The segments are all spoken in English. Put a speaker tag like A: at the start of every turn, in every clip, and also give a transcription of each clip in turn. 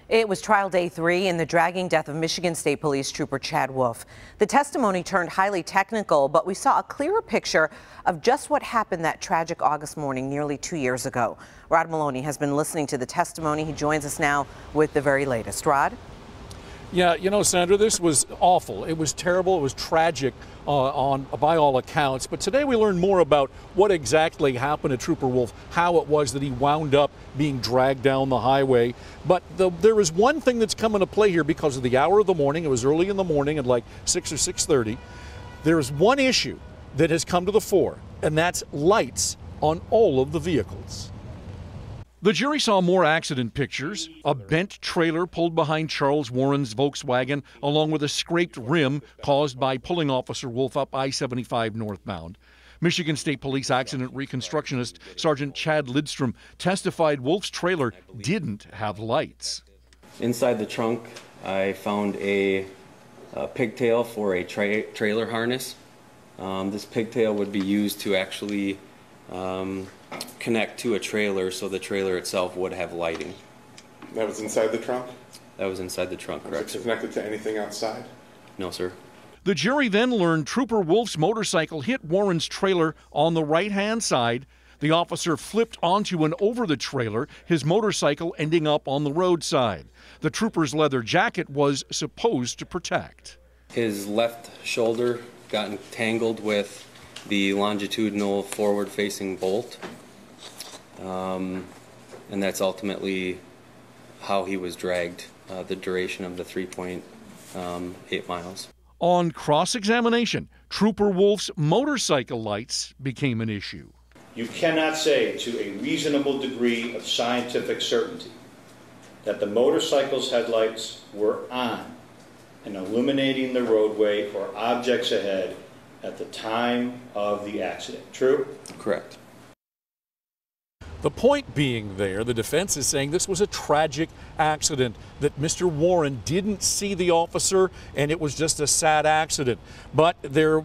A: It was trial day 3 in the dragging death of Michigan State Police Trooper Chad Wolf. The testimony turned highly technical, but we saw a clearer picture of just what happened that tragic August morning nearly 2 years ago. Rod Maloney has been listening to the testimony. He joins us now with the very latest. Rod?
B: Yeah, you know, Sandra, this was awful. It was terrible. It was tragic by all accounts. But today we learned more about what exactly happened to Trooper Wolf, how it was that he wound up being dragged down the highway. But there is one thing that's come into play here because of the hour of the morning. It was early in the morning at like 6 or 6:30. There is one issue that has come to the fore, and that's lights on all of the vehicles. The jury saw more accident pictures, a bent trailer pulled behind Charles Warren's Volkswagen, along with a scraped rim caused by pulling Officer Wolf up I-75 northbound. Michigan State Police accident reconstructionist Sergeant Chad LIDSTROM testified Wolf's trailer didn't have lights.
C: Inside the trunk, I found a pigtail for a trailer harness. This pigtail would be used to actually connect to a trailer, so the trailer itself would have lighting.
D: That was inside the trunk?
C: That was inside the trunk, correct.
D: Was it connected to anything outside?
C: No, sir.
B: The jury then learned Trooper Wolf's motorcycle hit Warren's trailer on the right-hand side. The officer flipped onto and over the trailer, his motorcycle ending up on the roadside. The trooper's leather jacket was supposed to protect.
C: His left shoulder got entangled with the longitudinal forward-facing bolt, and that's ultimately how he was dragged the duration of the 3.8 miles.
B: On cross-examination, Trooper Wolf's motorcycle lights became an issue.
E: You cannot say to a reasonable degree of scientific certainty that the motorcycle's headlights were on and illuminating the roadway or objects ahead at the time of the accident. True?
C: Correct.
B: The point being there, the defense is saying this was a tragic accident, that Mr. Warren didn't see the officer and it was just a sad accident. But there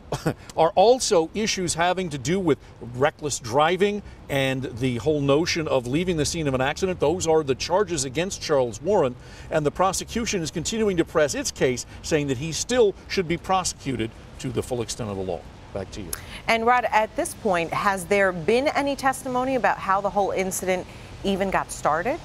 B: are also issues having to do with reckless driving and the whole notion of leaving the scene of an accident. Those are the charges against Charles Warren, and the prosecution is continuing to press its case, saying that he still should be prosecuted to the full extent of the law. Back to you.
A: And Rod, at this point, has there been any testimony about how the whole incident even got started?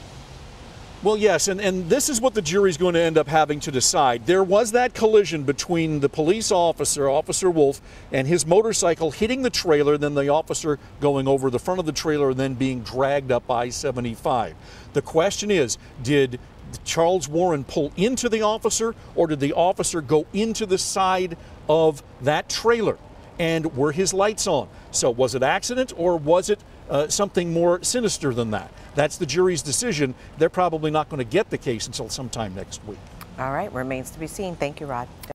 B: Well, yes, and this is what the jury's going to end up having to decide. There was that collision between the police officer, Officer Wolf, and his motorcycle hitting the trailer, then the officer going over the front of the trailer and then being dragged up I-75. The question is, did Charles Warren pull into the officer, or did the officer go into the side of that trailer? And were his lights on? So was it accident, or was it something more sinister than that? That's the jury's decision. They're probably not going to get the case until sometime next week.
A: All right, remains to be seen. Thank you, Rod.